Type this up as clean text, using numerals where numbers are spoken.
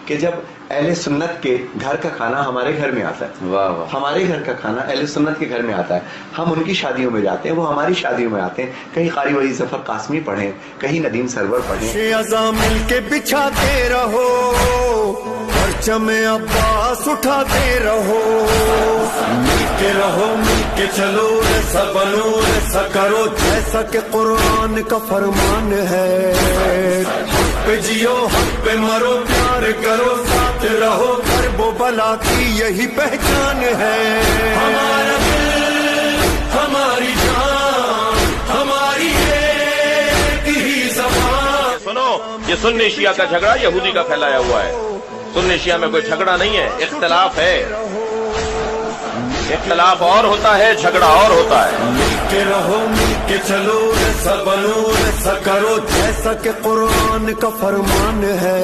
कि जब अहले सुन्नत के घर का खाना हमारे घर में आता है, वाह वाह, हमारे घर का खाना अहले सुन्नत के घर में आता है, हम उनकी शादियों में जाते हैं, वो हमारी शादियों में आते हैं, कहीं कारी वली जफर कासमी पढ़े, कहीं नदीम सरवर पढ़े। मिल के बिछाते रहो, परचम अब्बास उठाते रहो, मिलके चलो, ऐसा बनो, ऐसा करो जैसा कि कुरान का फरमान है। हक पे जियो, हक पे मरो, प्यार करो, साथ रहो, करबो बला की यही पहचान है। हमारा दिल, हमारी जान, हमारी एक ही ज़बान। सुनो, ये सुन्नी शिया का झगड़ा यहूदी का फैलाया हुआ है। सुन्नी शिया में कोई झगड़ा नहीं है, इख्तिलाफ है। इख्तिलाफ और होता है, झगड़ा और होता है। मिलके रहो, मिलके चलो, ऐसा बनो, ऐसा करो जैसा कि कुरान का फरमान है।